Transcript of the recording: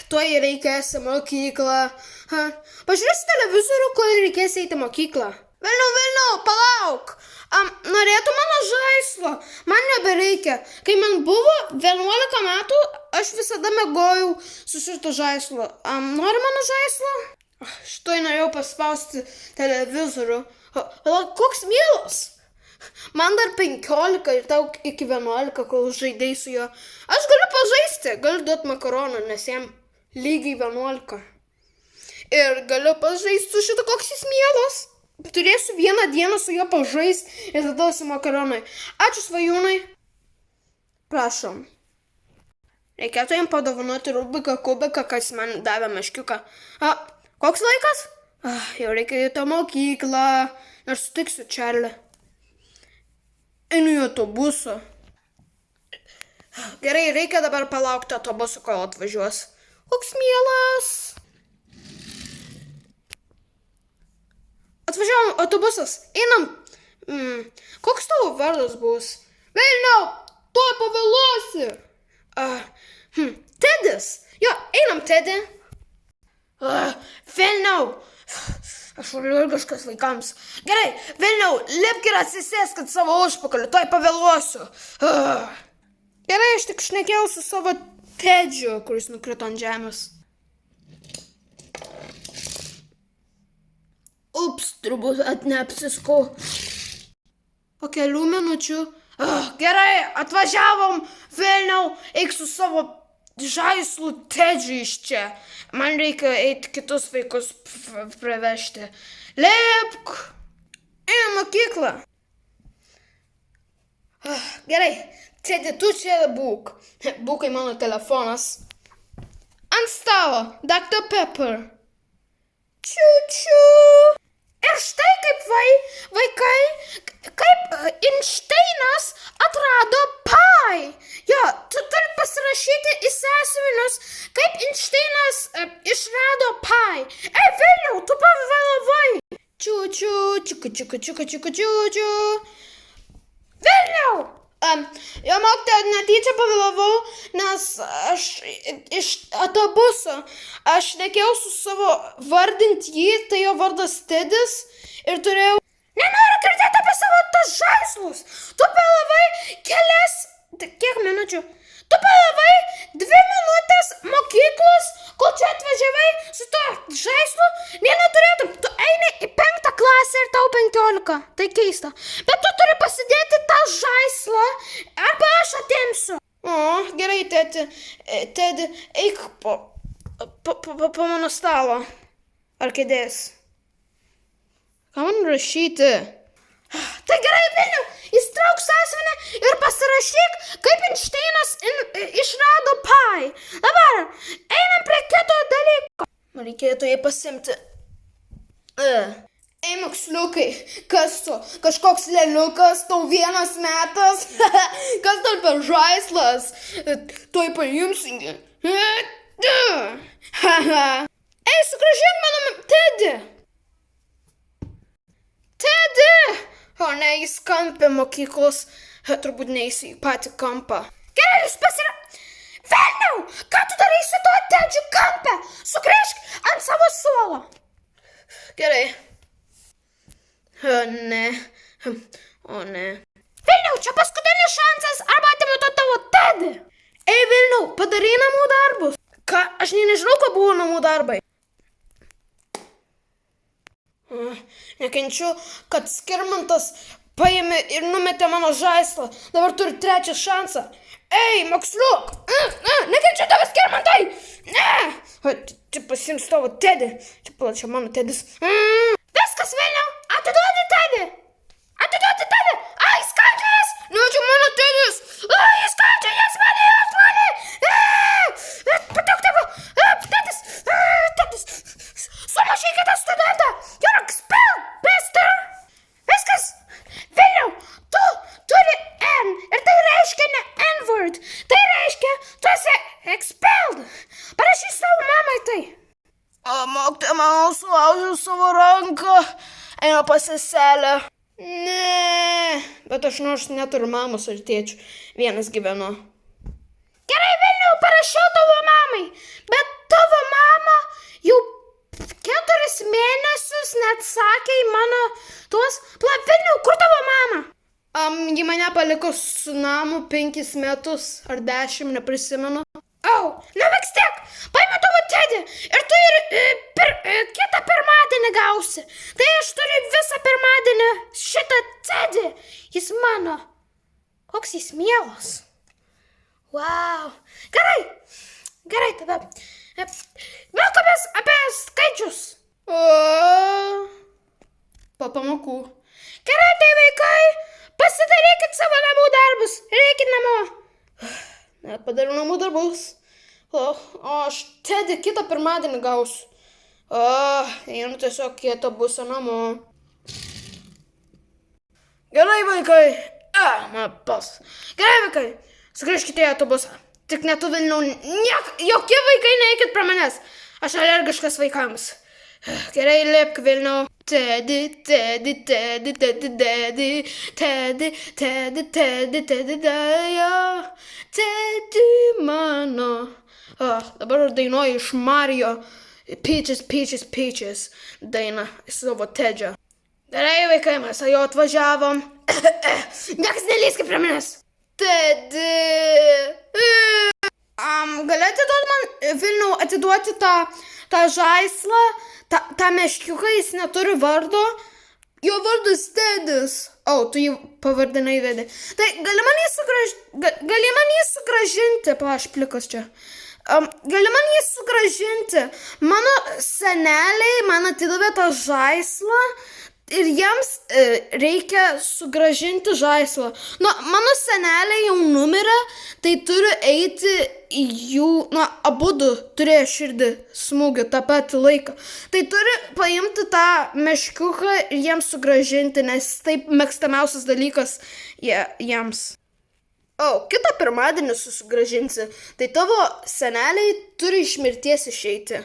Tuoj reikės į mokyklą. Pažiūrėsiu televizorių, kol reikės eiti į mokyklą. Vilniau, palauk. Norėtų mano žaislo. Man nebereikia. Kai man buvo 11 metų, aš visada mėgojau su šito žaislo. Nori mano žaislo? Štai norėjau paspausti televizorių. Koks mielas. Man dar 15 ir tau iki 11, kol žaidėjai su juo. Aš galiu pažaisti, galiu duoti makaroną, nes jam lygiai 11. Ir galiu pažaisti su šito, koks jis mielas. Turėsiu vieną dieną su juo pažaisti ir tada su makaronai. Ačiū, svajūnai. Prašom. Reikėtų jam padovanoti Rubiką kubiką, kas man davė meškiuką. Koks laikas? Jau reikia į tą mokyklą. Nors sutiksiu Čarlį. Einu į autobusą. Gerai, reikia dabar palaukti autobusą, kol atvažiuos. Koks mielas. Atvažiavom autobusas. Einam. Koks tavo vardas bus? Vilniau, tuoj pavėluosi. Tedis. Jo, einam, Tedi. Vilniau. Aš alergiškas vaikams. Gerai, Vilniau, lipk ir atsisėsk ant savo užpakalį, tuoj pavėluosiu. Gerai, aš tik šnekėjau su savo Tedžiu, kuris nukrito ant žemės. Ups, turbūt neapsiskau. Po kelių minučių. Gerai, atvažiavom, Vilniau, eik su savo žaislų Tedžiu iš čia. Man reikia eiti kitus vaikus pravežti. Lipk! Eina mokyklą. Gerai, Tedi, tu čia būk. Būk į mano telefonas. Ant stalo, Dr. Pepper. Čiu. Ir štai kaip vaikai, kaip Einšteinas atrado pai. Jo, tu turi pasirašyti į sąsiuvinius, kaip Einšteinas išrado pai. Vilniau, tu pavėlavai. Čiu. Vilniau! Jo, mokytoja, netyčia pavėlavau, nes aš iš autobuso. Aš nekėjau su savo vardint jį, tai jo vardas Tedis. Ir turėjau... Nenoriu girdėti apie savo tas žaislus. Tu pavėlavai Kiek minučių? Tu pavėlavai 2 minutės mokyklos, kol čia atvažiavai su to žaislu. Neturėtum, tu eini į 5 klasę ir tau 15. Tai keista. Bet tu turi pasidėti tą žaislą, arba aš atimsiu. Gerai, Tedi, eik po mano stalo. Ar kėdės? Ką man rašyti? Tai gerai, Vilniau, įstrauk sąsiuvinį ir pasirašyk, kaip Einšteinas išrado pai. Dabar, einam prie kito dalyko. Man reikėtų jį pasimti. Ei, moksliukai, kas tu? Kažkoks leliukas, tau 1 metas? Kas dar per žaislas? Tuoj paimsi. Ei, sugrąžink mano Tedi. O ne, jis kampė mokyklos, turbūt neįsi į patį kampą. Gerai, jūs Vilniau, ką tu darysi to Tedžiu kampę? Sugrįžk ant savo suolo. Gerai. O ne. Vilniau, čia paskutinis šansas, arba atimu to tavo Tedį. Ei, Vilniau, padarai namų darbus. Ką, aš nežinau, ko buvo namų darbai. Nekenčiu, kad Skirmantas paėmė ir numetė mano žaislą. Dabar turi 3 šansą. Ei, moksliuk! Nekenčiu tave, Skirmantai! Ne! Čia pasiims tavo Tedį. Čia mano Tedis. Viskas, Vilniau! Atiduodi Tedį! Jis kandžias! Nu, čia mano Tedis! Jis kandžias mane! Patok tavo! Tedis! Sumušykite studentą! You're expelled, mister! Viskas! Vilniau, tu turi N ir tai reiškia ne N-word. Tai reiškia, tu esi expelled. Parašyk savo mamai tai. Mokytoja, man sulaužiau savo ranką. Einu pas seselę. Ne, bet aš nors neturiu mamos ar tėčių. Vienas gyvenu. Gerai, Vilniau, parašiau tavo mamai. paliko su namu 5 metus ar 10, neprisimenu. Au, na vis tiek, paimė tavo Tedį ir tu kitą pirmadienį gausi. Tai aš turiu visą pirmadienį šitą Tedį. Jis mano. Koks jis mielas. Wow. Gerai tada. Mokomės apie skaičius. Po pamokų. Gerai, tai vaikai, pasidarykit savo namų darbus. Reikit namo. Nepadariau namų darbus. O aš Tedį kitą pirmadienį gausiu. Einu tiesiog į autobusą namo. Gerai, vaikai. Gerai, vaikai. Sugrįžkite į autobusą. Tik netu Vilniau. Jokie vaikai neikit prie manęs. Aš alergiškas vaikams. Gerai, lipk Vilniau. Teddy, mano. Dabar dainuoju iš Mario Peaches dainą savo Tedžio. Gerai, vaikai, mes jau atvažiavom. Niekas nelįskit prie manęs. Teddy. Galėtų man Vilniau atiduoti tą žaislą? Ta meškiuką, jis neturi vardo. Jo vardas Tedis. Tu jį pavardinai vedė. Tai gali man jį sugrąžinti. Aš plikas čia. Gali man jį sugrąžinti. Mano seneliai man atidavė tą žaislą ir jiems reikia sugrąžinti žaislą. Mano seneliai jau numirė, tai turiu eiti į jų, abudu turėjo širdį smūgių tą patį laiką. Tai turiu paimti tą meškiuką ir jiems sugrąžinti, nes taip mėgstamiausias dalykas jiems. Kitą pirmadienį susigrąžinsi, tai tavo seneliai turi iš mirties išeiti.